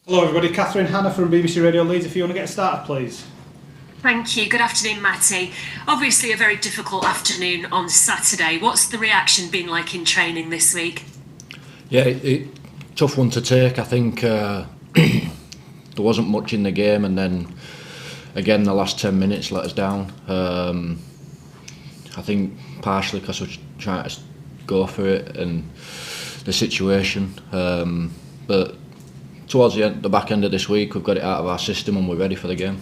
Hello everybody, Catherine Hanna from BBC Radio Leeds. If you want to get started, please. Thank you. Good afternoon, Matty. Obviously a very difficult afternoon on Saturday. What's the reaction been like in training this week? Yeah, tough one to take. I think there wasn't much in the game, and then again the last 10 minutes let us down. I think partially because I was trying to go for it and the situation, but towards the back end of this week we've got it out of our system and we're ready for the game.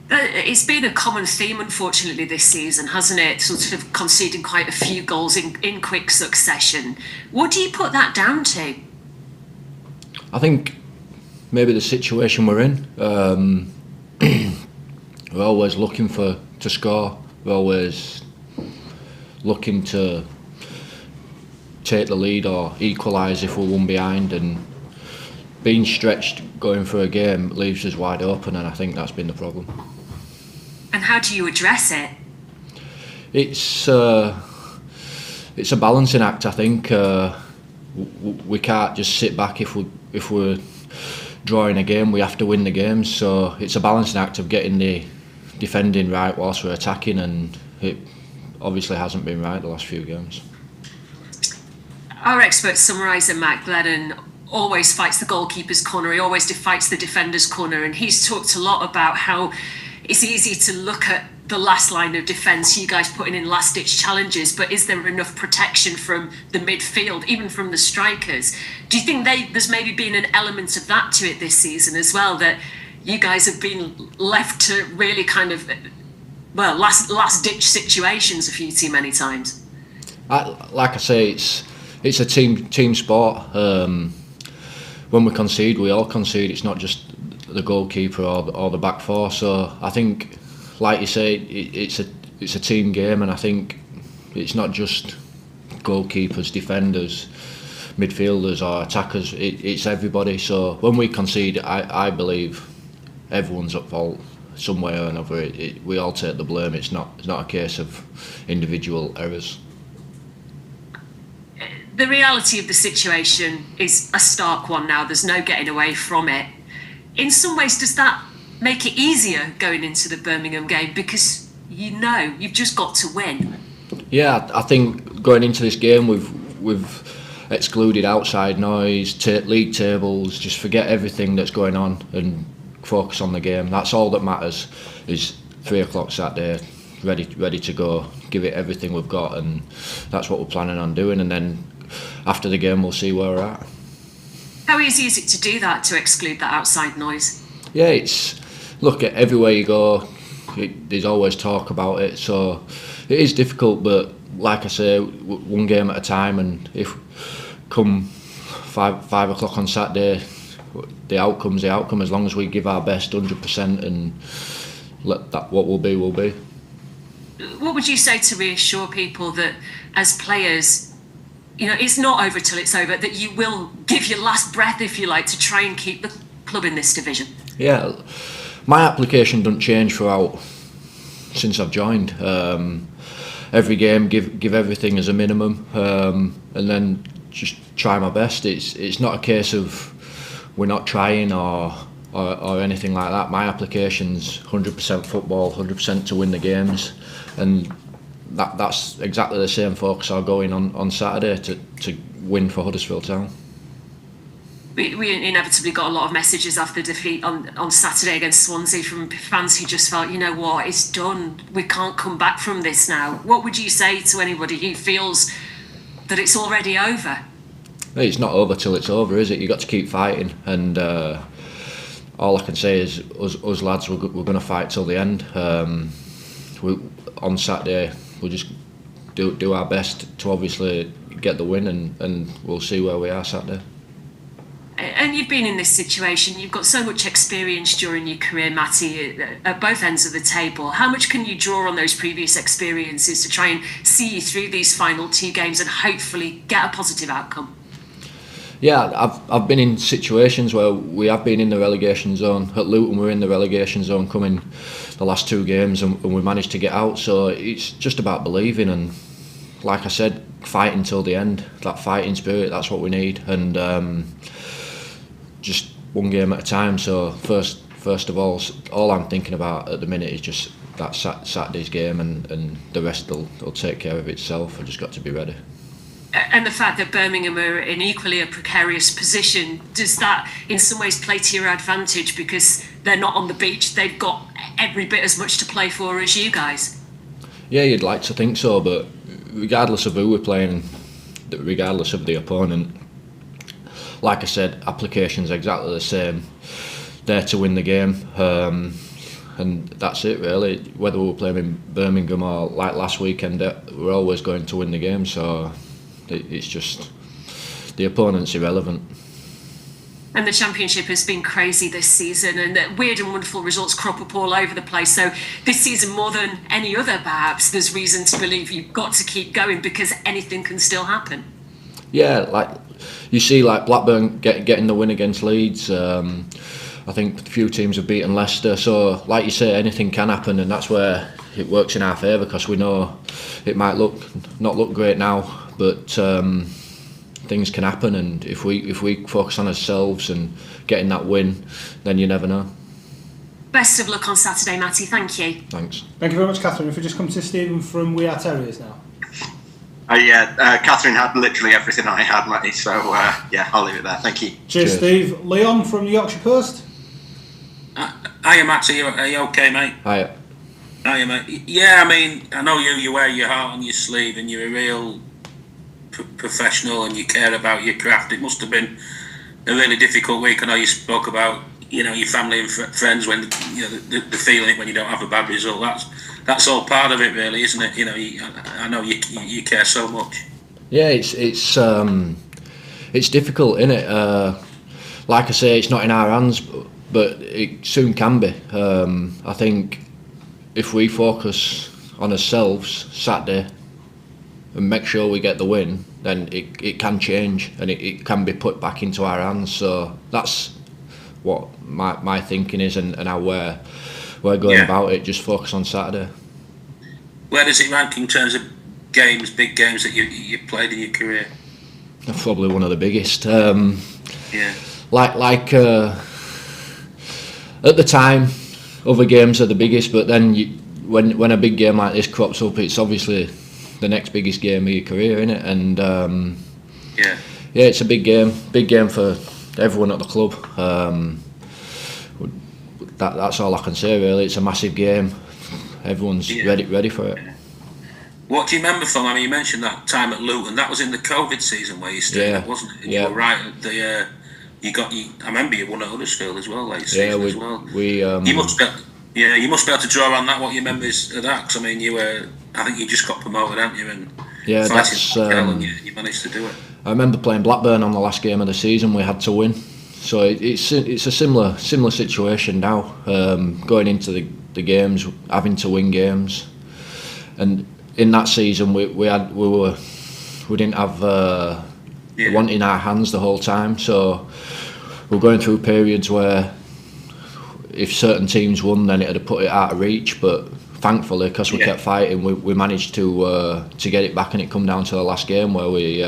It's been a common theme, unfortunately, this season, hasn't it? Sort of conceding quite a few goals in quick succession. What do you put that down to? I think maybe the situation we're in. We're always looking to score. We're always looking to take the lead or equalise if we're one behind, and being stretched going through a game leaves us wide open, and I think that's been the problem. And how do you address it? It's a balancing act. I think we can't just sit back if we're drawing a game. We have to win the game. So it's a balancing act of getting the defending right whilst we're attacking, and it obviously hasn't been right the last few games. Our expert summariser, Matt Glennon, always fights the goalkeeper's corner. He always fights the defender's corner, and he's talked a lot about how it's easy to look at the last line of defence, you guys putting in last-ditch challenges, but is there enough protection from the midfield, even from the strikers? Do you think there's maybe been an element of that to it this season as well, that you guys have been left to really kind of, well, last-ditch situations a few too many times? Like I say, it's a team sport. When we concede, we all concede. It's not just the goalkeeper or the back four. So I think, like you say, it's a team game, and I think it's not just goalkeepers, defenders, midfielders or attackers. It's everybody. So when we concede, I believe everyone's at fault some way or another. We all take the blame. It's not a case of individual errors. The reality of the situation is a stark one now. There's no getting away from it. In some ways, does that make it easier going into the Birmingham game, because you've just got to win? Yeah, I think going into this game we've excluded outside noise, league tables, just forget everything that's going on and focus on the game. That's all that matters. Is 3 o'clock Saturday, ready to go, give it everything we've got, and that's what we're planning on doing. And then after the game, we'll see where we're at. How easy is it to do that, to exclude that outside noise? Yeah, look, at everywhere you go, there's always talk about it, so it is difficult, but like I say, one game at a time, and if come 5 o'clock on Saturday, the outcome's the outcome, as long as we give our best 100% and let that what will be will be. What would you say to reassure people that as players, it's not over till it's over, that you will give your last breath, if you like, to try and keep the club in this division? Yeah, my application doesn't change throughout since I've joined. Every game, give everything as a minimum, and then just try my best. It's not a case of we're not trying or anything like that. My application's 100% football, 100% to win the games, and that's exactly the same focus I'll go in on Saturday to win for Huddersfield Town. We inevitably got a lot of messages after the defeat on Saturday against Swansea from fans who just felt, it's done, we can't come back from this now. What would you say to anybody who feels that it's already over? It's not over till it's over, is it? You've got to keep fighting, and all I can say is us lads, we're going to fight till the end. On Saturday, we'll just do our best to obviously get the win, and we'll see where we are Saturday. And you've been in this situation, you've got so much experience during your career, Matty, at both ends of the table. How much can you draw on those previous experiences to try and see you through these final 2 games and hopefully get a positive outcome? Yeah, I've been in situations where we have been in the relegation zone. At Luton, we're in the relegation zone coming the last 2 games, and we managed to get out. So it's just about believing, and like I said, fighting till the end. That fighting spirit, that's what we need. And just one game at a time. So first of all I'm thinking about at the minute is just that Saturday's game, and the rest will take care of itself. I've just got to be ready. And the fact that Birmingham are in equally a precarious position, does that in some ways play to your advantage because they're not on the beach? They've got every bit as much to play for as you guys. Yeah, you'd like to think so, but regardless of who we're playing, regardless of the opponent, like I said, application's exactly the same. There to win the game, and that's it really. Whether we're playing in Birmingham or like last weekend, we're always going to win the game. So it's just the opponent's irrelevant. And the Championship has been crazy this season, and weird and wonderful results crop up all over the place. So this season, more than any other, perhaps, there's reason to believe you've got to keep going because anything can still happen. Yeah, like you see, like Blackburn getting the win against Leeds. I think a few teams have beaten Leicester. So, like you say, anything can happen, and that's where it works in our favour because we know it might not look great now, but things can happen, and if we focus on ourselves and getting that win, then you never know. Best of luck on Saturday, Matty. Thank you. Thanks. Thank you very much, Catherine. If we just come to Stephen from We Are Terriers now. Catherine had literally everything I had, Matty, so I'll leave it there. Thank you. Cheers, Steve. Leon from the Yorkshire Post. Hiya, Matty. Are you okay, mate? Hiya. Hiya, mate. Yeah, I mean, I know you wear your heart on your sleeve and you're a real professional and you care about your craft. It must have been a really difficult week. I know you spoke about, your family and friends when, the feeling it when you don't have a bad result. That's all part of it, really, isn't it? I know you care so much. Yeah, it's difficult, isn't it? Like I say, it's not in our hands, but it soon can be. I think if we focus on ourselves Saturday and make sure we get the win, then it can change and it can be put back into our hands. So that's what my thinking is, and how we're going about it. Just focus on Saturday. Where does it rank in terms of games, big games that you played in your career? Probably one of the biggest. Like at the time, other games are the biggest, but then when a big game like this crops up, it's obviously the next biggest game of your career, isn't it? And it's a big game for everyone at the club. That's all I can say really. It's a massive game. Everyone's ready for it. What do you remember from? I mean, you mentioned that time at Luton. That was in the COVID season where you stayed up, wasn't it? And you were right at the. I remember you won at Huddersfield as well, late season as well. You must be able to draw on that. What your memories of that? Because I mean, I think you just got promoted, haven't you? And and you managed to do it. I remember playing Blackburn on the last game of the season. We had to win, so it's a similar situation now. Going into the games, having to win games, and in that season we didn't have the one in our hands the whole time. So we're going through periods where if certain teams won, then it'd have put it out of reach. But thankfully, because we kept fighting, we managed to get it back, and it come down to the last game where we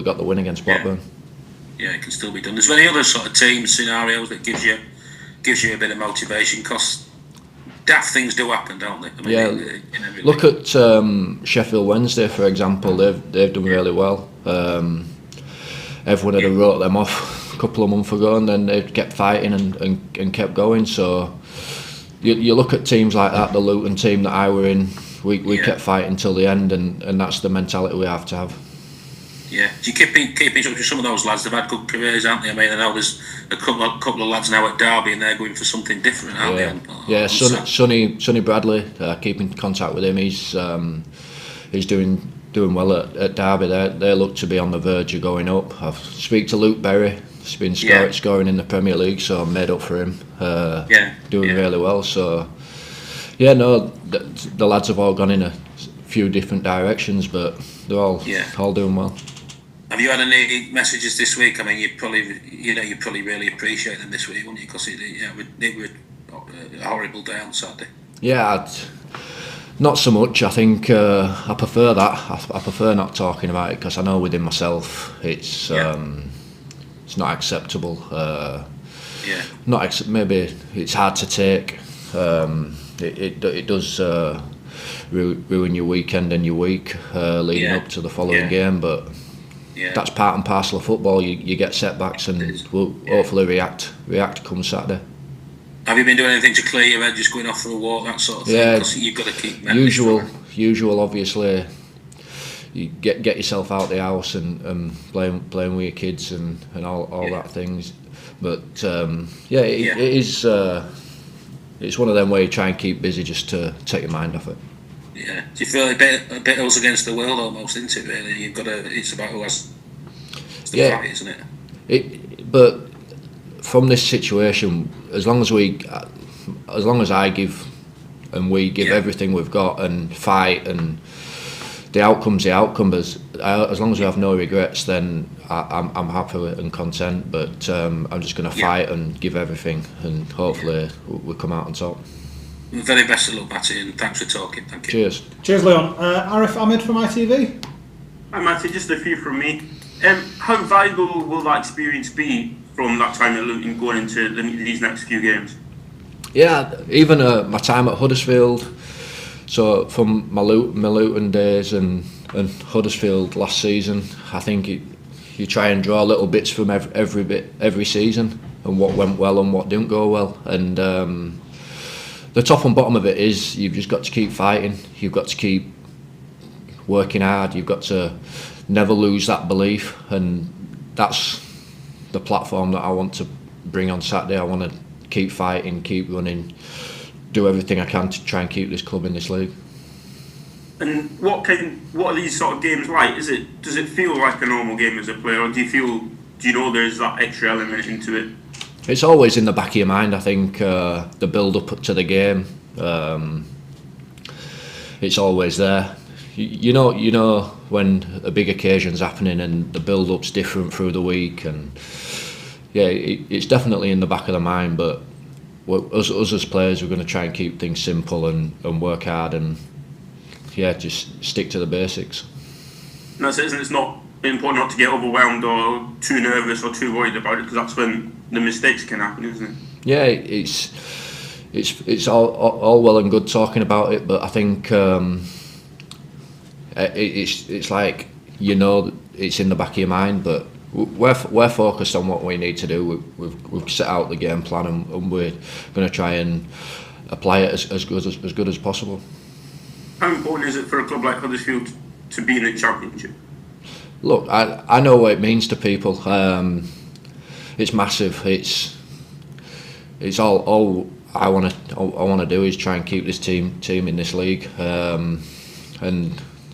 got the win against Blackburn. Yeah, it can still be done. There's any other sort of team scenarios that gives you a bit of motivation, because daft things do happen, don't they? I mean, look at Sheffield Wednesday, for example. They've done really well. Everyone had wrote them off a couple of months ago, and then they kept fighting and kept going. So you look at teams like that, the Luton team that I were in, we kept fighting till the end, and that's the mentality we have to have. Yeah, do you keep in touch with some of those lads? They've had good careers, haven't they? I mean, I know there's a couple of lads now at Derby, and they're going for something different, aren't they? Sonny Bradley, keep in contact with him. He's doing well at Derby. They look to be on the verge of going up. I've speak to Luke Berry. He's been scoring in the Premier League, so I made up for him. Doing really well. So the lads have all gone in a few different directions, but they're all doing well. Have you had any messages this week? I mean, you probably really appreciate them this week, wouldn't you? Because it was a horrible day on Saturday. Yeah, not so much. I think I prefer that. I prefer not talking about it, because I know within myself it's not acceptable. Yeah. Maybe it's hard to take. It does ruin your weekend and your week leading up to the following game, but that's part and parcel of football. You get setbacks, and we'll hopefully react come Saturday. Have you been doing anything to clear your head, just going off for a walk, that sort of thing? Yeah, because you've got to keep usual. Obviously, you get yourself out the house and playing with your kids and all that things. But it is. It's one of them where you try and keep busy just to take your mind off it. Yeah. Do you feel a bit us against the world almost, isn't it? Really, you've got to. It's about who has the fight, isn't it? But from this situation, as long as I give and we give everything we've got and fight, and the outcome's the outcome. As long as we have no regrets, then I'm happy and content. But I'm just going to fight and give everything, and hopefully we'll come out on top. The very best of luck, Matty, and thanks for talking. Thank you. Cheers, Leon. Arif Ahmed from ITV. Hi, Matty. Just a few from me. How valuable will that experience be from that time at Luton going into these next few games? Yeah, even my time at Huddersfield. So from my Luton days and Huddersfield last season, I think you try and draw little bits from every season, and what went well and what didn't go well. And the top and bottom of it is you've just got to keep fighting. You've got to keep working hard. You've got to never lose that belief, and that's the platform that I want to bring on Saturday. I want to keep fighting, keep running, do everything I can to try and keep this club in this league. And what are these sort of games like? Does it feel like a normal game as a player, or do you know there's that extra element into it? It's always in the back of your mind. I think the build up to the game, it's always there. You know when a big occasion's happening and the build up's different through the week, and it's definitely in the back of the mind. But us as players, we're going to try and keep things simple and work hard, and just stick to the basics. And that's it, isn't it? It's not important not to get overwhelmed or too nervous or too worried about it, because that's when the mistakes can happen, isn't it? Yeah, it's all well and good talking about it, but I think it's like it's in the back of your mind, but we're focused on what we need to do. We've set out the game plan, and we're going to try and apply it as good as possible. How important is it for a club like Huddersfield to be in the Championship? Look, I know what it means to people. It's massive. It's all I want to do is try and keep this team in this league, and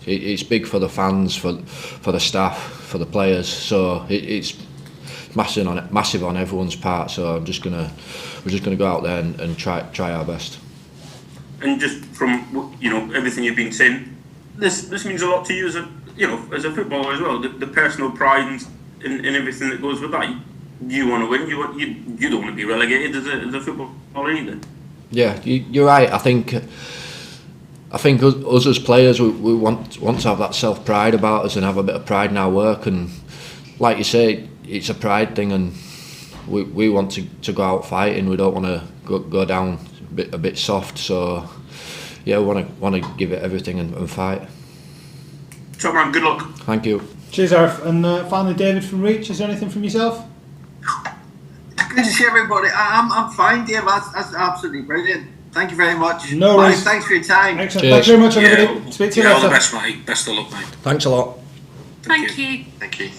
it's big for the fans, for the staff, for the players. So it's massive on everyone's part. So we're just gonna go out there and try our best. And just from everything you've been saying, this means a lot to you as a footballer as well. The personal pride and everything that goes with that. You want to win. You don't want to be relegated as a footballer either. Yeah, you're right. I think us as players, we want to have that self pride about us and have a bit of pride in our work. And like you say, it's a pride thing, and we want to go out fighting. We don't want to go down a bit soft. So we want to give it everything and fight. Top man, good luck. Thank you. Cheers, Arif. And finally, David from Reach. Is there anything from yourself? Good to see everybody. I'm fine, Dave. That's absolutely brilliant. Thank you very much. No worries. Thanks for your time. Excellent. Cheers. Thanks very much, everybody. Speak to you later. All the best, mate. Best of luck, mate. Thanks a lot. Thank you. Thank you.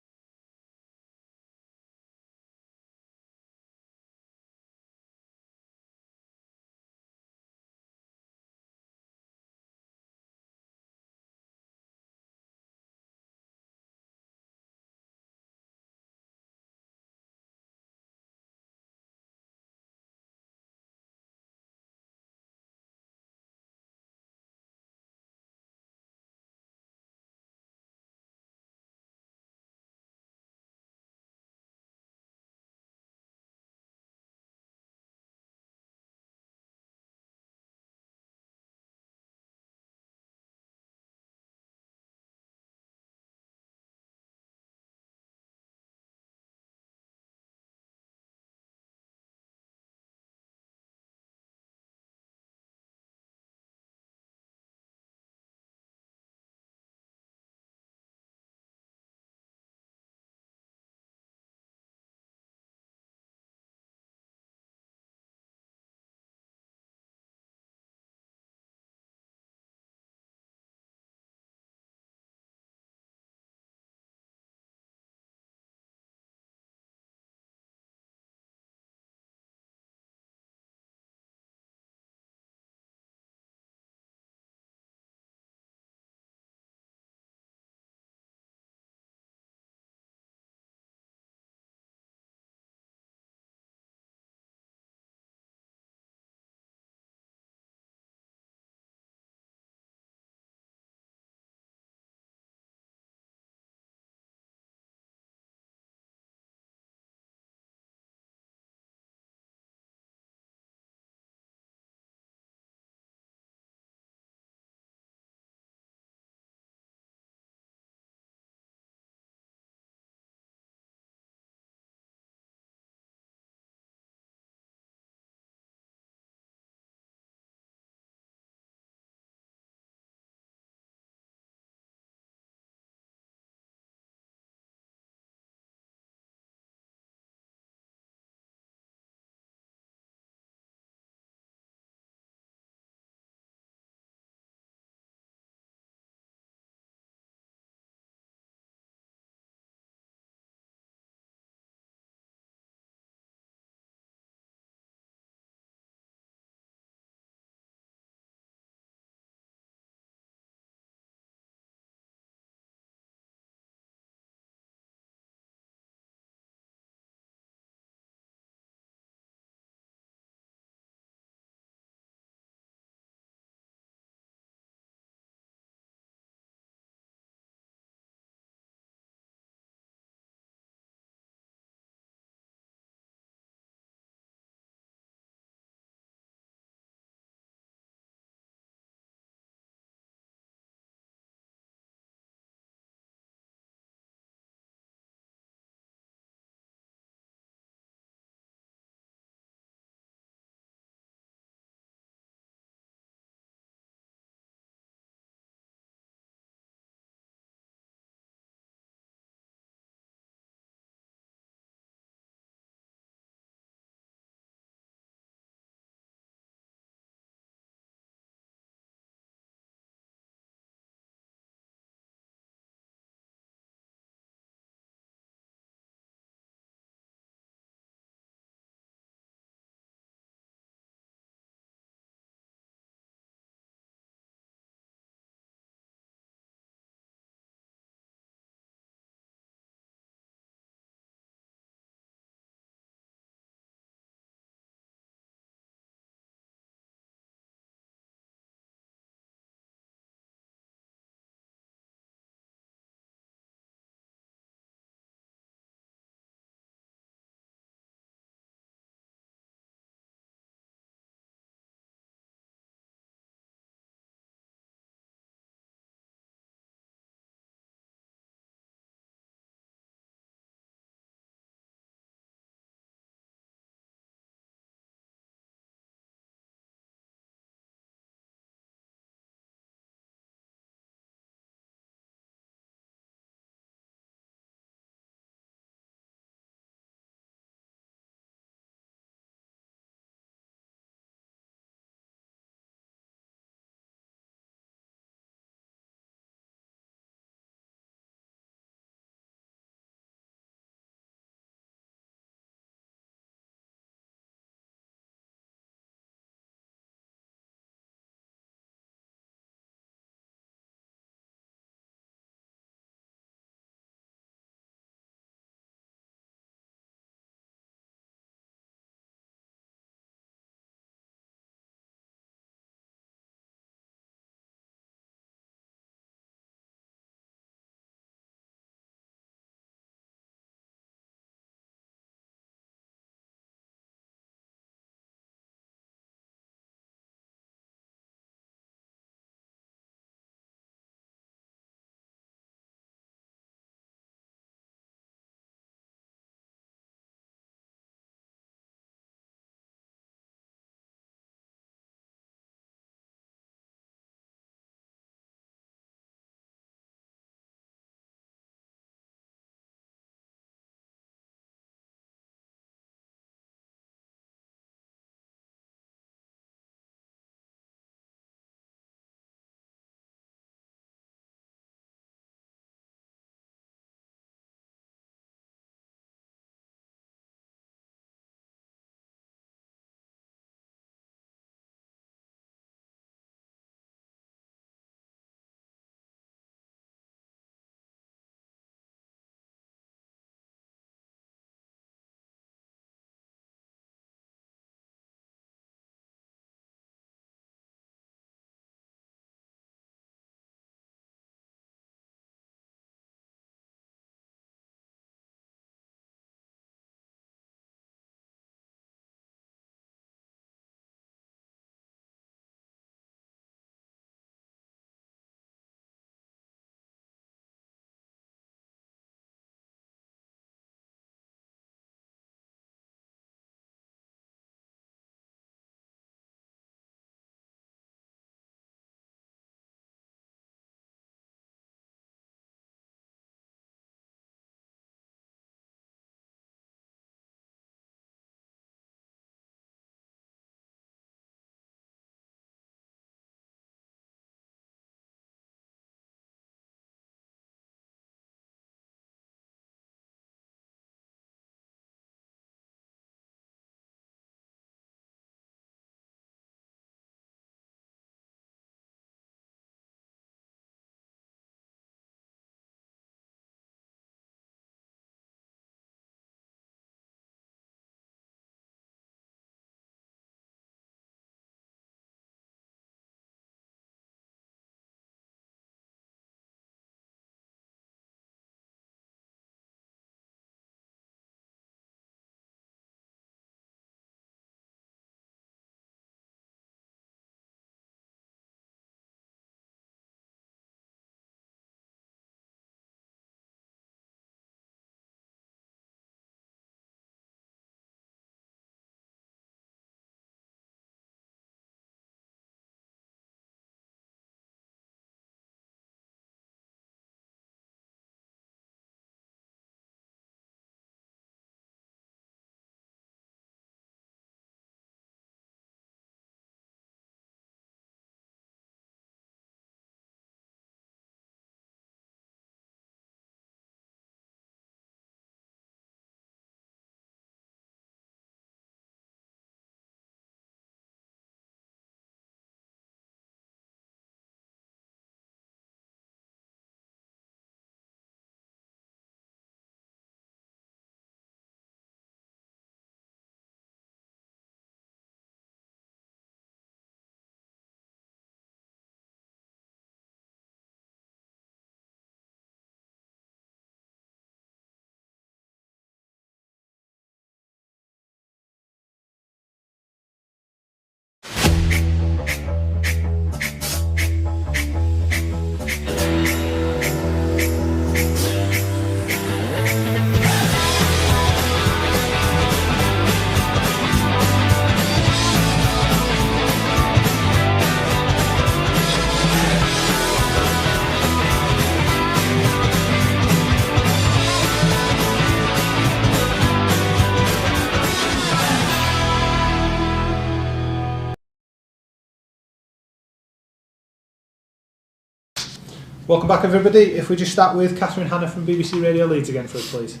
Welcome back, everybody. If we just start with Catherine Hannah from BBC Radio Leeds again for us, please.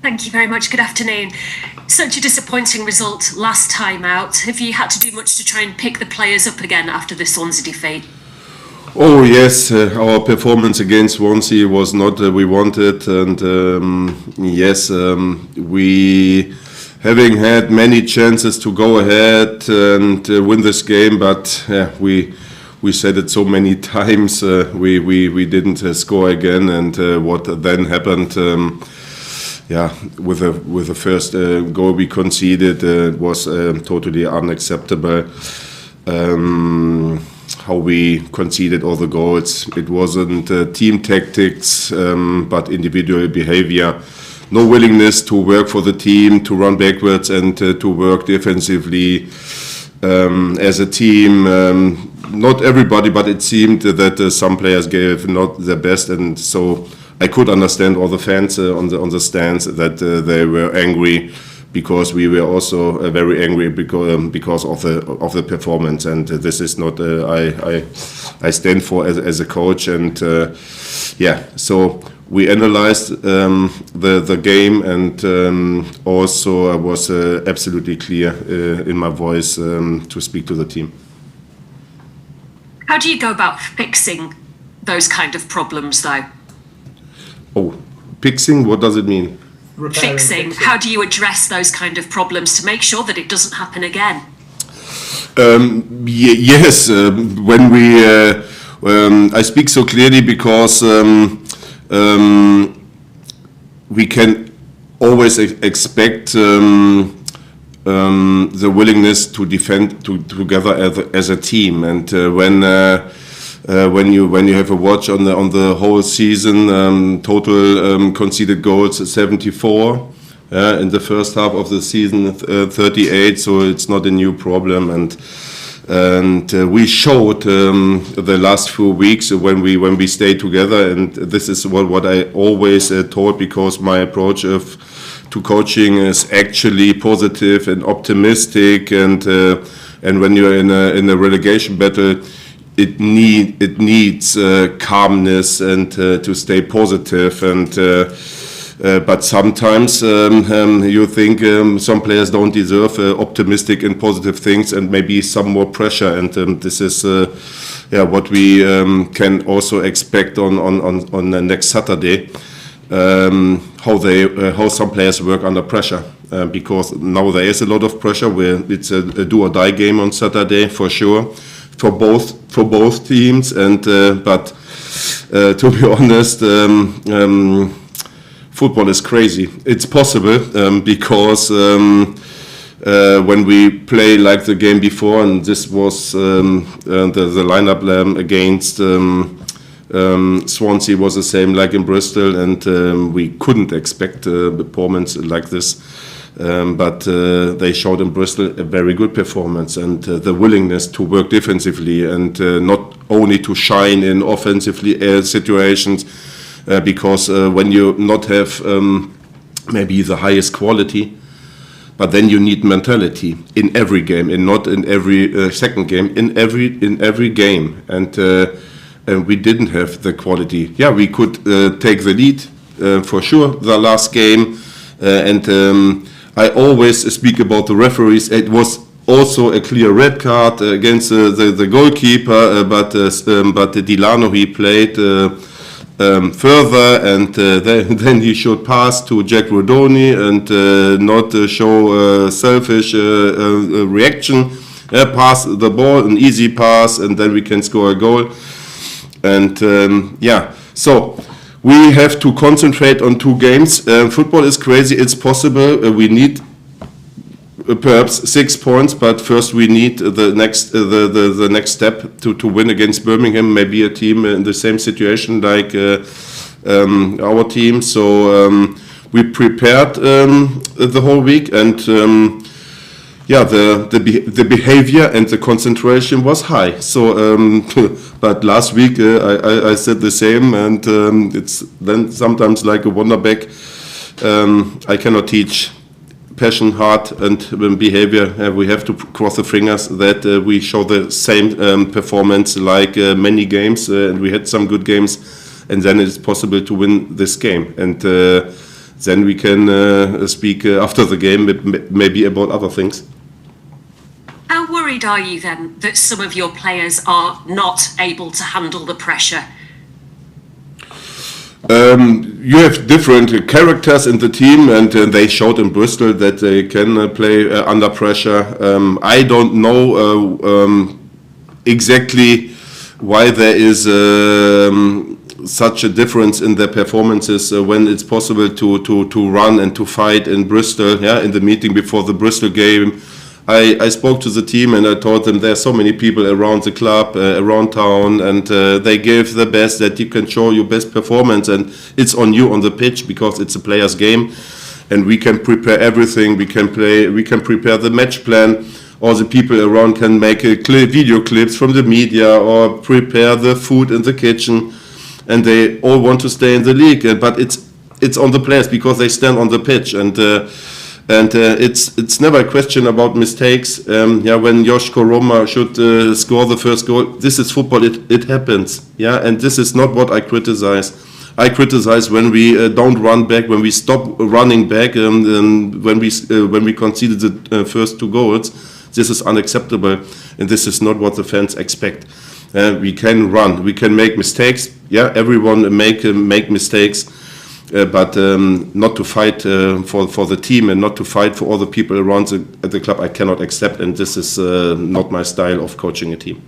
Thank you very much. Good afternoon. Such a disappointing result last time out. Have you had to do much to try and pick the players up again after the Swansea defeat? Oh yes, our performance against Swansea was not we wanted, and we having had many chances to go ahead and win this game, but we said it so many times, we didn't score again, and what then happened. With the first goal we conceded, it was totally unacceptable. How we conceded all the goals. It wasn't team tactics, but individual behavior. No willingness to work for the team, to run backwards and to work defensively as a team. Not everybody, but it seemed that some players gave not their best, and so I could understand all the fans on the stands that they were angry, because we were also very angry because of the performance, and this is not I stand for as a coach, and so we analyzed the game, and also I was absolutely clear in my voice to speak to the team. How do you go about fixing those kind of problems, though? Oh, fixing? What does it mean? Fixing. How do you address those kind of problems to make sure that it doesn't happen again? Yes, when we I speak so clearly because we can always expect the willingness to defend together as a team, and when you have a watch on the whole season, total conceded goals 74. In the first half of the season, 38. So it's not a new problem, and we showed the last few weeks when we stayed together, and this is what I always told, because my approach to coaching is actually positive and optimistic, and when you're in a relegation battle, it needs calmness and to stay positive, and but sometimes you think some players don't deserve optimistic and positive things, and maybe some more pressure, and this is what we can also expect on the next Saturday. How some players work under pressure, because now there is a lot of pressure. Where it's a do or die game on Saturday for sure, for both teams, and but to be honest, football is crazy. It's possible because when we play like the game before, and this was the lineup against Swansea was the same like in Bristol, and we couldn't expect a performance like this. But they showed in Bristol a very good performance, and the willingness to work defensively, and not only to shine in offensively situations, because when you not have maybe the highest quality, but then you need mentality in every game, and not in every second game, in every game, and we didn't have the quality. Yeah, we could take the lead for sure the last game, and I always speak about the referees. It was also a clear red card against the goalkeeper, but Dilano, he played further, and then he should pass to Jack Rodoni and not show selfish reaction. Pass the ball, an easy pass, and then we can score a goal. And so we have to concentrate on two games. Football is crazy. It's possible. We need perhaps 6 points, but first we need the next step to win against Birmingham. Maybe a team in the same situation like our team. So we prepared the whole week, and the behavior and the concentration was high. So, but last week I said the same, and it's then sometimes like a wonder bag. I cannot teach passion, heart, and behavior. We have to cross the fingers that we show the same performance like many games, and we had some good games, and then it's possible to win this game. And then we can speak after the game, maybe about other things. How worried are you then that some of your players are not able to handle the pressure? You have different characters in the team, and they showed in Bristol that they can play under pressure. I don't know exactly why there is such a difference in their performances when it's possible to run and to fight in Bristol. Yeah, in the meeting before the Bristol game, I spoke to the team and I told them there are so many people around the club, around town, and they gave the best that you can show your best performance, and it's on you on the pitch because it's a player's game, and we can prepare everything. We can prepare the match plan. All the people around can make video clips from the media or prepare the food in the kitchen, and they all want to stay in the league. But it's on the players because they stand on the pitch, and it's never a question about mistakes. When Joshko Roma should score the first goal, this is football. It happens. Yeah, and this is not what I criticize. I criticize when we don't run back, when we stop running back, and when we conceded the first 2 goals. This is unacceptable, and this is not what the fans expect. We can run, we can make mistakes. Yeah, everyone make mistakes. But not to fight for the team and not to fight for all the people around the club, I cannot accept, and this is not my style of coaching a team.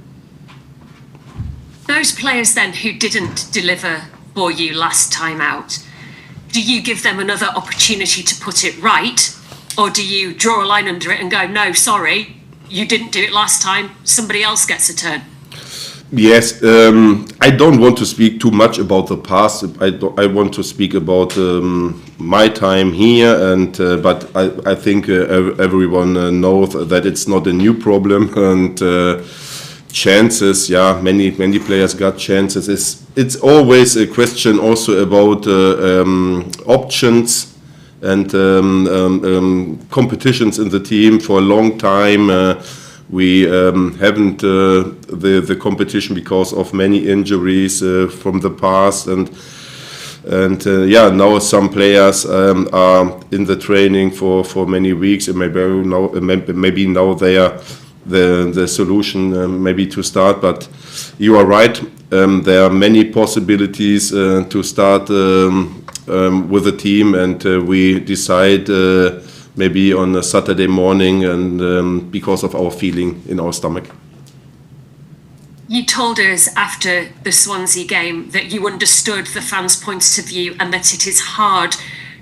Those players then who didn't deliver for you last time out, do you give them another opportunity to put it right, or do you draw a line under it and go, no, sorry, you didn't do it last time, somebody else gets a turn? Yes, I don't want to speak too much about the past. I want to speak about my time here, and but I think everyone knows that it's not a new problem, and chances. Yeah, many players got chances. It's always a question also about options and competitions in the team for a long time. We haven't the competition because of many injuries from the past, and now some players are in the training for many weeks, and maybe now they are the solution maybe to start. But you are right. There are many possibilities to start with the team, and we decide. Maybe on a Saturday morning, and because of our feeling in our stomach. You told us after the Swansea game that you understood the fans' points of view and that it is hard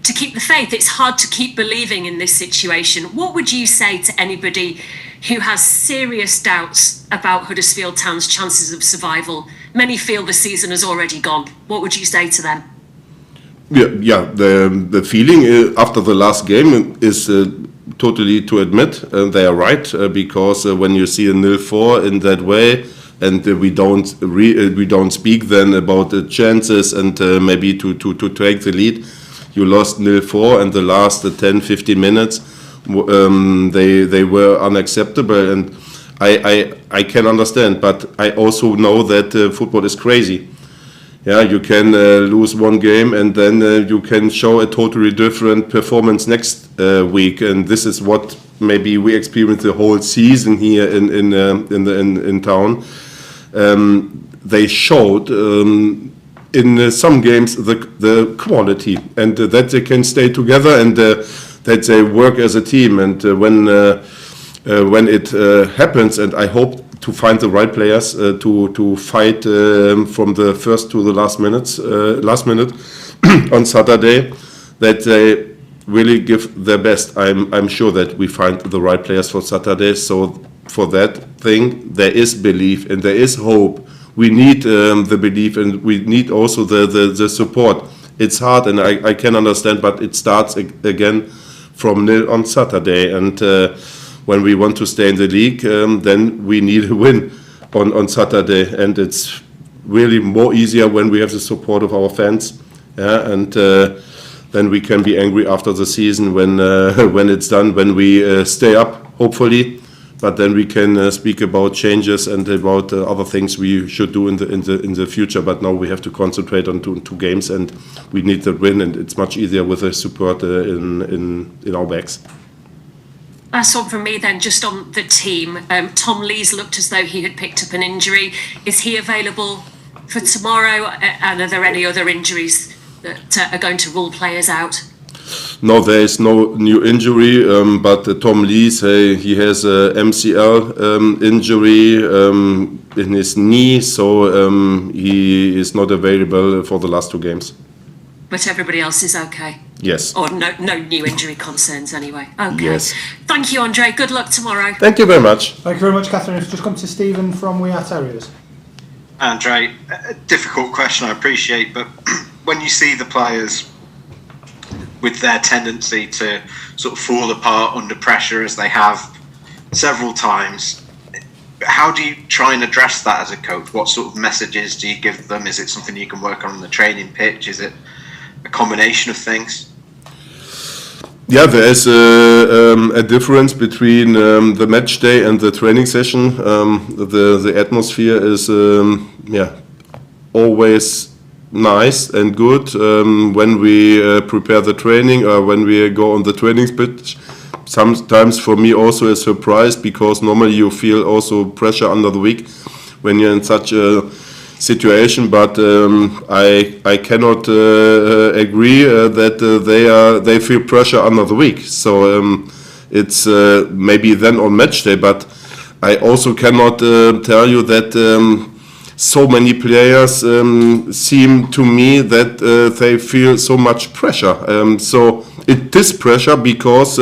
to keep the faith. It's hard to keep believing in this situation. What would you say to anybody who has serious doubts about Huddersfield Town's chances of survival? Many feel the season has already gone. What would you say to them? Yeah. The feeling after the last game is totally to admit they are right, because when you see a 0-4 in that way, and we don't speak then about the chances and maybe to take the lead. You lost 0-4, and the last 10-15 minutes they were unacceptable, and I can understand, but I also know that football is crazy. Yeah, you can lose one game, and then you can show a totally different performance next week, and this is what maybe we experienced the whole season here in town. They showed in some games the quality, and that they can stay together, and that they work as a team. And when it happens, and I hope to find the right players to fight from the first to the last minute on Saturday, that they really give their best. I'm sure that we find the right players for Saturday. So for that thing, there is belief and there is hope. We need the belief, and we need also the support. It's hard, and I can understand, but it starts again from nil on Saturday. And when we want to stay in the league, then we need a win on Saturday, and it's really more easier when we have the support of our fans. Yeah, and then we can be angry after the season when it's done, when we stay up, hopefully. But then we can speak about changes and about other things we should do in the future. But now we have to concentrate on two games, and we need the win. And it's much easier with the support in our backs. Last one from me then, just on the team. Tom Lees looked as though he had picked up an injury. Is he available for tomorrow? And are there any other injuries that are going to rule players out? No, there is no new injury, but Tom Lees, he has a MCL injury in his knee, so he is not available for the last 2 games. But everybody else is okay? Yes. Or no new injury concerns anyway? Okay. Yes. Thank you, André. Good luck tomorrow. Thank you very much. Thank you very much, Catherine. If just come to Stephen from We Are Terriers. André, a difficult question, I appreciate, but when you see the players with their tendency to sort of fall apart under pressure as they have several times, how do you try and address that as a coach? What sort of messages do you give them? Is it something you can work on the training pitch? Is it a combination of things? Yeah, there is a difference between the match day and the training session. The atmosphere is always nice and good when we prepare the training or when we go on the training pitch. Sometimes for me also a surprise, because normally you feel also pressure under the week when you're in such a situation, but I cannot agree that they feel pressure under the week. So it's maybe then on match day, but I also cannot tell you that so many players seem to me that they feel so much pressure. So it is pressure because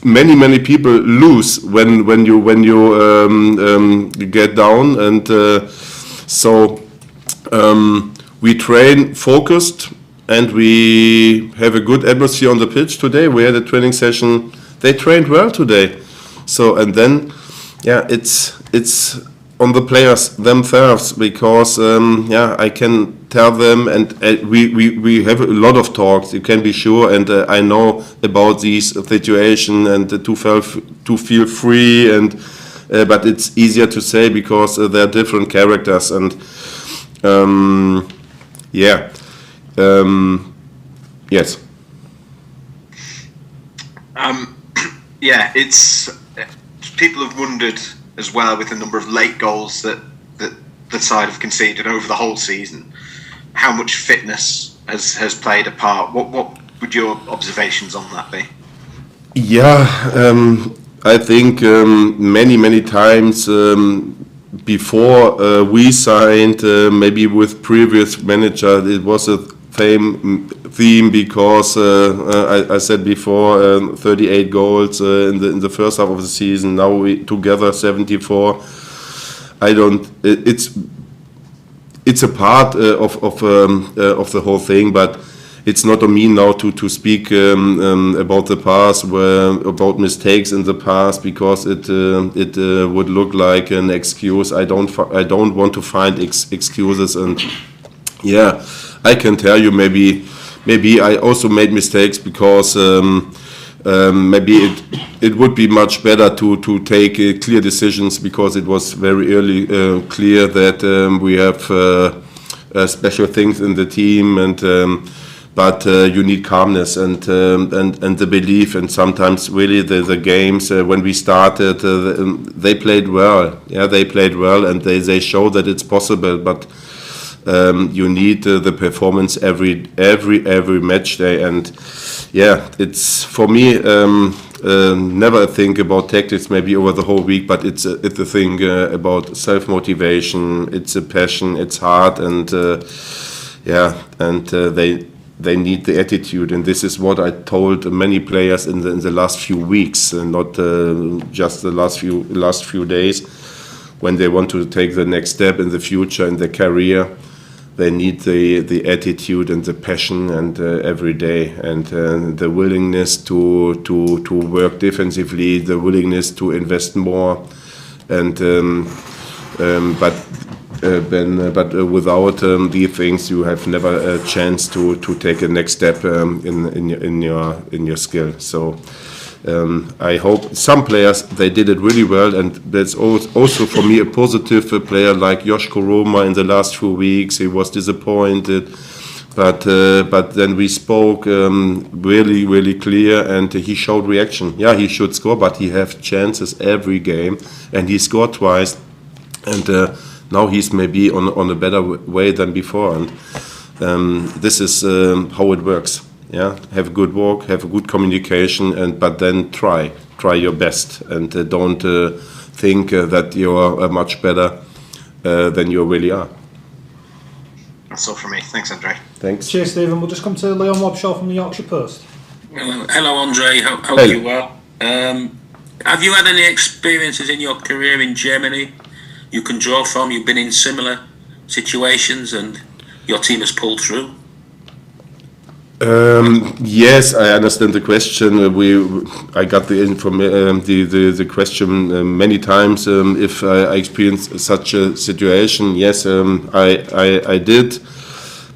many people lose when you get down, and so we train focused and we have a good atmosphere on the pitch today. We had a training session. They trained well today. So and then it's on the players themselves, because I can tell them, and we have a lot of talks, you can be sure, and I know about these situation and to feel free, and but it's easier to say because they're different characters, and yes. It's people have wondered as well, with the number of late goals that the side have conceded over the whole season, how much fitness has played a part. What would your observations on that be? I think many times before we signed, maybe with previous manager, it was a theme because I said before 38 goals in the first half of the season. Now we together 74. It's a part of the whole thing, but it's not on me now to speak about the past, about mistakes in the past, because it would look like an excuse. I don't want to find excuses, and I can tell you maybe I also made mistakes, because maybe it would be much better to take clear decisions, because it was very early clear that we have special things in the team, and but you need calmness and the belief, and sometimes really the games when we started they played well. They played well, and they show that it's possible, but you need the performance every match day, and it's for me never a thing about tactics maybe over the whole week, but it's a thing about self-motivation. It's a passion, it's hard, and they need the attitude, and this is what I told many players in the last few weeks, and not just the last few days, when they want to take the next step in the future in their career. They need the attitude and the passion, and every day, and the willingness to work defensively, the willingness to invest more, and but Ben, but without these things, you have never a chance to take a next step in your skill. So I hope some players they did it really well, and that's also for me a positive player like Josh Koroma in the last few weeks. He was disappointed. But then we spoke really clear, and he showed reaction. Yeah, he should score, but he has chances every game, and he scored twice, and now he's maybe on a better way than before. And this is how it works. Yeah, have a good walk, have a good communication, but then try your best, and don't think that you're much better than you really are. That's all from me. Thanks, André. Thanks. Cheers, Stephen. We'll just come to Leon Wobshaw from the Yorkshire Post. Hello, André. Hope you well. Have you had any experiences in your career in Germany you can draw from? You've been in similar situations and your team has pulled through? Yes, I understand the question. I got the question many times. If I experienced such a situation, yes, I did.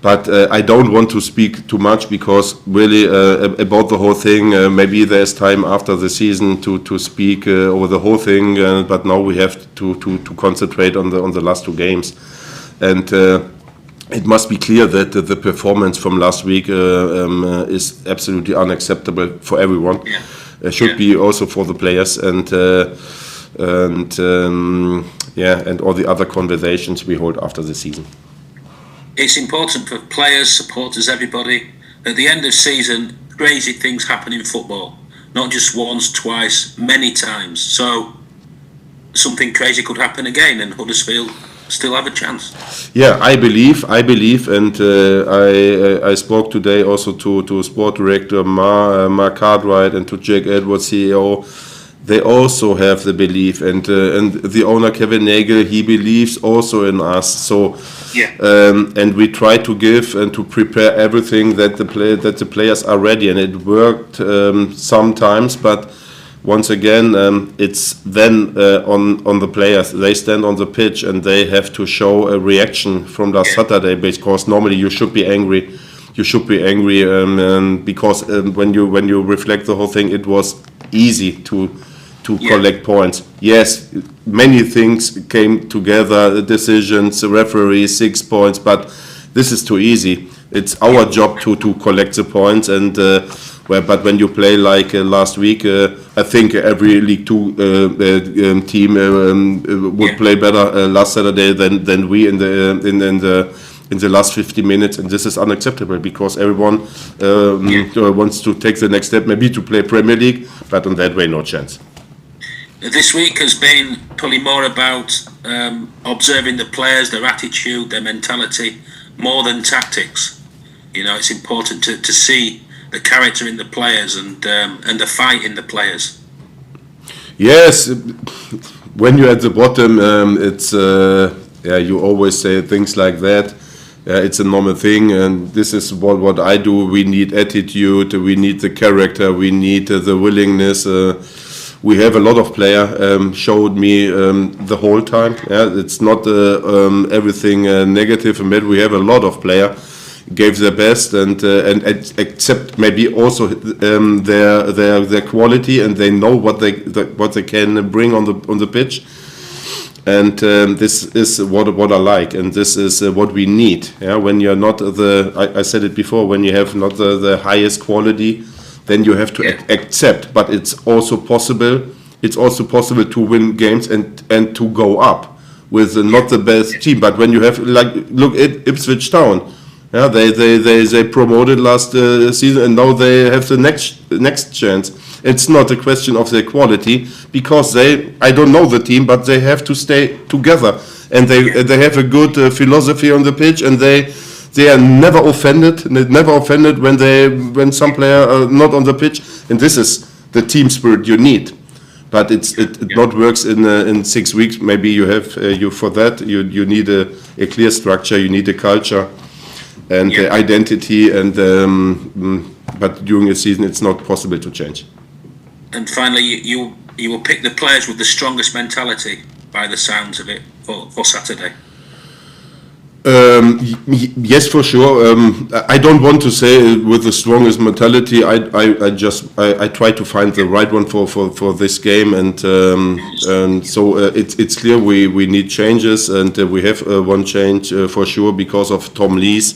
But I don't want to speak too much because really about the whole thing. Maybe there's time after the season to speak over the whole thing. But now we have to concentrate on the last two games, and. It must be clear that the performance from last week is absolutely unacceptable for everyone. Yeah. Should be also for the players and all the other conversations we hold after the season. It's important for players, supporters, everybody. At the end of season, crazy things happen in football. Not just once, twice, many times. So something crazy could happen again, and Huddersfield still have a chance. Yeah, I believe, and I spoke today also to sport director Mark Cartwright and to Jake Edwards, CEO. They also have the belief, and the owner Kevin Nagel, he believes also in us. So, and we try to give and to prepare everything that the players are ready, and it worked sometimes, but. Once again, it's then on the players. They stand on the pitch and they have to show a reaction from last Saturday, because normally you should be angry. You should be angry because when you reflect the whole thing, it was easy to collect points. Yes, many things came together, decisions, the referee, 6 points, but this is too easy. It's our job to collect the points, and but when you play like last week, I think every League Two team would play better last Saturday than we in the last 50 minutes, and this is unacceptable because everyone wants to take the next step, maybe to play Premier League, but in that way, no chance. This week has been probably more about observing the players, their attitude, their mentality, more than tactics. You know, it's important to see the character in the players and the fight in the players. Yes, when you're at the bottom, it's you always say things like that. It's a normal thing, and this is what I do. We need attitude, we need the character, we need the willingness. We have a lot of players showed me the whole time. It's not everything negative. We have a lot of players gave their best and accept maybe also their quality, and they know what they can bring on the pitch. And this is what I like, and this is what we need. Yeah, when you're not I said it before, when you have not the highest quality, then you have to accept. But it's also possible. It's also possible to win games and to go up with not the best team. But when you have look at Ipswich Town. Yeah, they promoted last season, and now they have the next chance. It's not a question of their quality, because I don't know the team, but they have to stay together, and they have a good philosophy on the pitch, and they are never offended. When some player are not on the pitch, and this is the team spirit you need. But it not works in 6 weeks. Maybe you have for that you need a clear structure. You need a culture. And identity, and but during a season it's not possible to change. And finally, you will pick the players with the strongest mentality by the sounds of it for Saturday. Yes, for sure. I don't want to say with the strongest mentality. I try to find the right one for this game, and so it's clear we need changes, and we have one change for sure because of Tom Lees,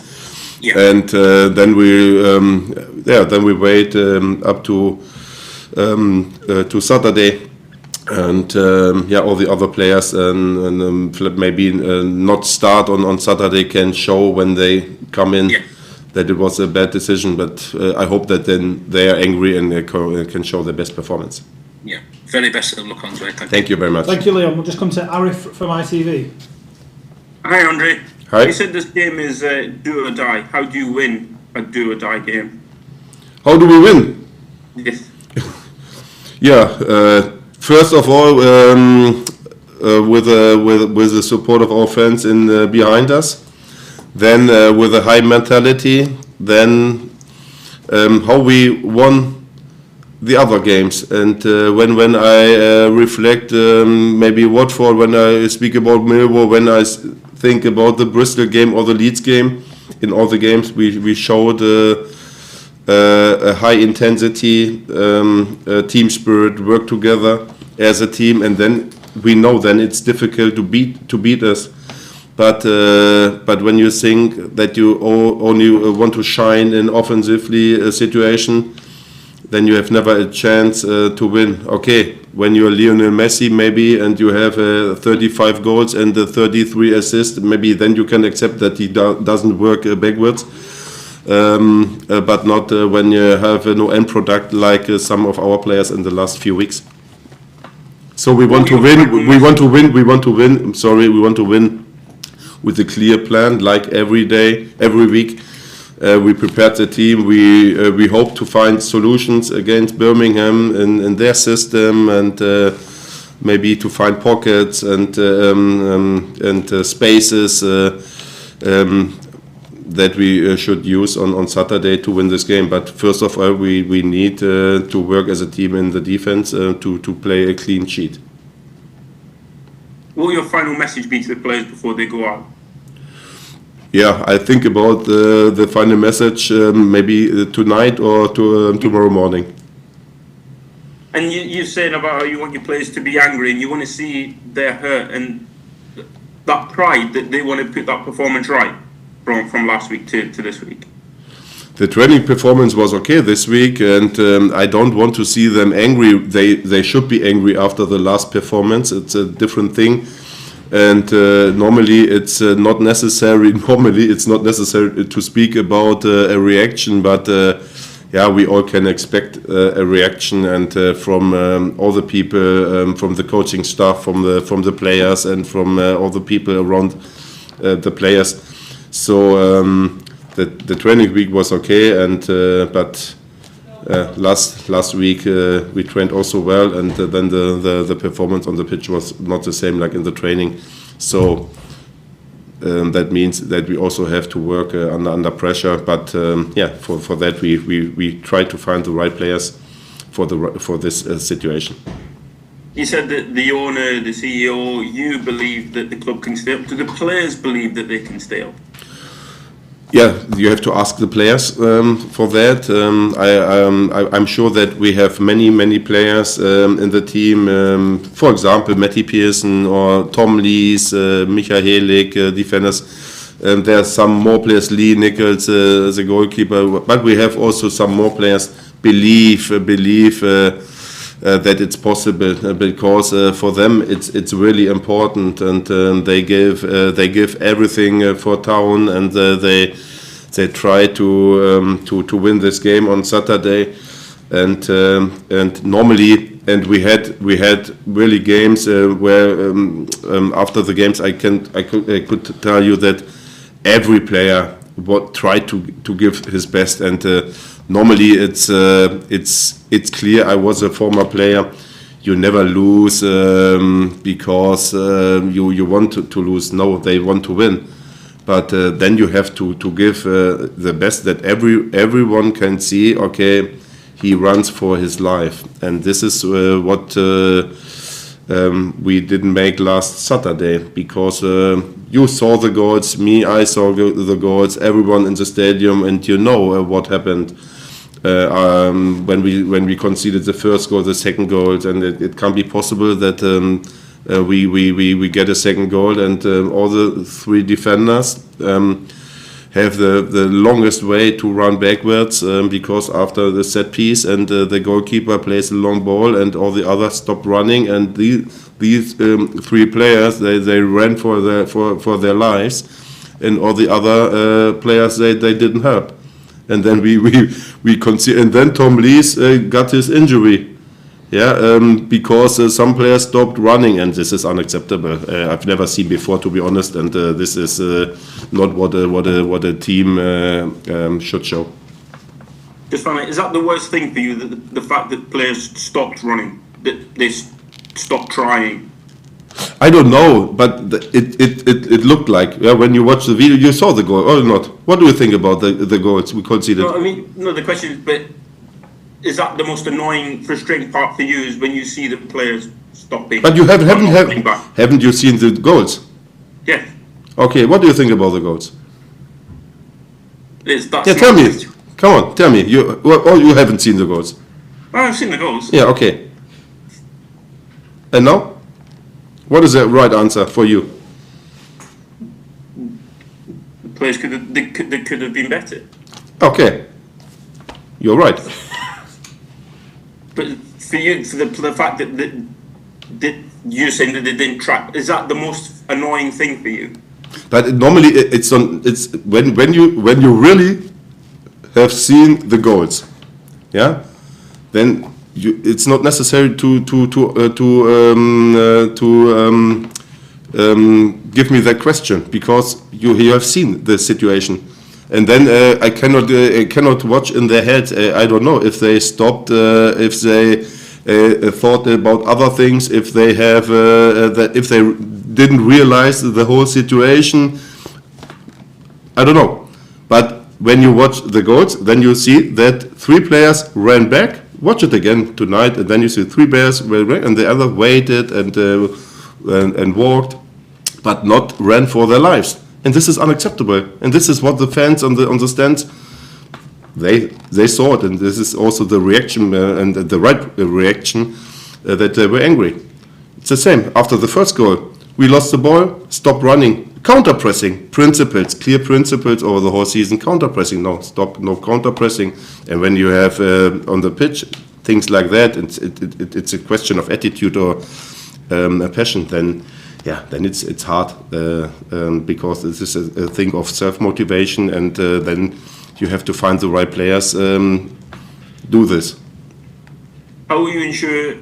and then we wait up to Saturday. And all the other players and maybe not start on Saturday can show when they come in that it was a bad decision. But I hope that then they are angry and can show their best performance. Yeah, very best of luck, André. Thank you very much. Thank you, Leon. We'll just come to Arif from ITV. Hi, André. Hi. You said this game is do or die. How do you win a do or die game? How do we win? Yes. First of all, with the support of our fans behind us, then with a high mentality, then how we won the other games. And when I reflect maybe Watford, when I speak about Millwall, when I think about the Bristol game or the Leeds game, in all the games we showed a high intensity, team spirit, work together as a team, and then we know then it's difficult to beat us. But when you think that you only want to shine in offensively a situation, then you have never a chance to win. Okay, when you're Lionel Messi maybe and you have 35 goals and 33 assists, maybe then you can accept that he doesn't work backwards. But not when you have no end product like some of our players in the last few weeks. So we want to win. We want to win. We want to win. We want to win with a clear plan, like every day, every week. We prepared the team. We hope to find solutions against Birmingham in their system, and maybe to find pockets and spaces that we should use on Saturday to win this game. But first of all, we need to work as a team in the defense to play a clean sheet. What will your final message be to the players before they go out? Yeah, I think about the final message maybe tonight or tomorrow morning. And you're saying about how you want your players to be angry and you want to see their hurt and that pride that they want to put that performance right from last week to this week. The training performance was okay this week, and I don't want to see them angry. They should be angry after the last performance. It's a different thing. And normally it's not necessary. Normally it's not necessary to speak about a reaction, but we all can expect a reaction, and from all the people, from the coaching staff, from the players, and from all the people around the players. So the training week was okay, and but last week we trained also well, and then the performance on the pitch was not the same like in the training. So that means that we also have to work under pressure. But for that we try to find the right players for this situation. You said that the owner, the CEO, you believe that the club can stay up. Do the players believe that they can stay up? Yeah, you have to ask the players for that. I'm sure that we have many players in the team. For example, Matty Pearson or Tom Lees, Michaelik, defenders. There are some more players, Lee Nichols, the goalkeeper. But we have also some more players believe that it's possible, because for them it's really important, and they give everything for Town, and they try to win this game on Saturday, and normally, and we had really games where after the games I could tell you that every player tried to give his best, and normally it's clear. I was a former player. You never lose because you want to lose. No, they want to win. But then you have to give the best that everyone can see. Okay, he runs for his life, and this is what we didn't make last Saturday, because you saw the goals, I saw the goals, everyone in the stadium, and you know what happened when we conceded the first goal, the second goal, and it can't be possible that we get a second goal, and all the three defenders have the longest way to run backwards, because after the set piece and the goalkeeper plays a long ball and all the others stopped running, and these three players they ran for their lives, and all the other players they didn't help, and then we concede, and then Tom Lees got his injury. Yeah, because some players stopped running, and this is unacceptable. I've never seen before, to be honest, and this is not what a team should show. Just finally, is that the worst thing for you? The fact that players stopped running, that they stopped trying? I don't know, but it looked like, when you watch the video, you saw the goal or not? What do you think about the goals we conceded? No, I mean, no. The question is, but is that the most annoying, frustrating part for you? Is when you see the players stopping? But you haven't you seen the goals? Yeah. Okay, what do you think about the goals? Tell me. Come on, tell me. You haven't seen the goals. I've seen the goals. Yeah, okay. And now? What is the right answer for you? The players could have been better. Okay. You're right. But for you, for the fact that you're saying that they didn't track, is that the most annoying thing for you? But normally it's when you really have seen the goals, yeah, then it's not necessary to give me that question, because you have seen the situation. And then I cannot watch in their head. I don't know if they stopped, if they thought about other things, if they have, if they didn't realize the whole situation. I don't know. But when you watch the goals, then you see that three players ran back. Watch it again tonight, and then you see three players ran back, and the other waited and walked, but not ran for their lives. And this is unacceptable. And this is what the fans on the stands, they saw it. And this is also the reaction, and the right reaction, that they were angry. It's the same. After the first goal, we lost the ball, stopped running. Counter-pressing, principles, clear principles over the whole season. Counter-pressing, no counter-pressing. And when you have on the pitch things like that, it's a question of attitude or a passion, then it's hard, because this is a thing of self-motivation, and then you have to find the right players do this. How will you ensure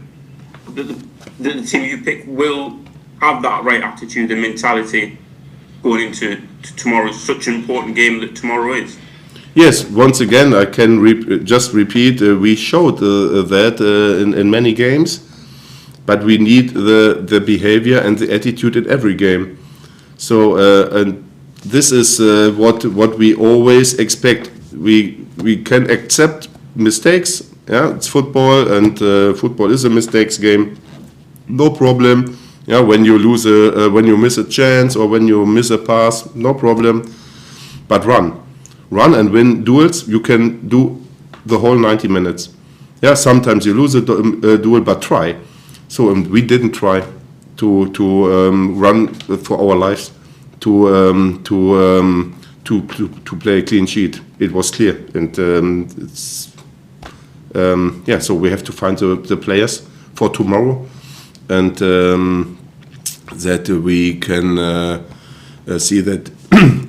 that the team you pick will have that right attitude and mentality going into tomorrow, such an important game that tomorrow is? Yes, once again, I can just repeat, we showed that in many games. But we need the behavior and the attitude in every game. So and this is what we always expect. We can accept mistakes. Yeah, it's football, and football is a mistakes game. No problem. Yeah, when you when you miss a chance or when you miss a pass, no problem. But run and win duels. You can do the whole 90 minutes. Yeah, sometimes you lose a duel, but try. So we didn't try to run for our lives, to play a clean sheet. It was clear, and so we have to find the players for tomorrow, and that we can see that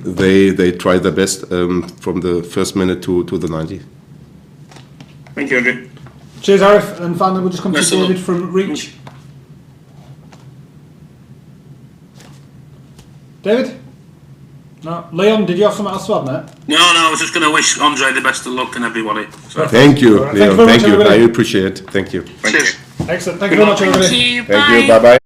they try their best from the first minute to the 90. Thank you, André. Cheers, Arif, and finally we'll just come to David from Reach. David? No. Leon, did you have something else to add, mate? No, I was just going to wish André the best of luck and everybody. So. Thank you, Leon. Thank you. Much, I appreciate it. Thank you. Cheers. Excellent. Thank you very much, everybody. Thank you. Thank you. Bye-bye.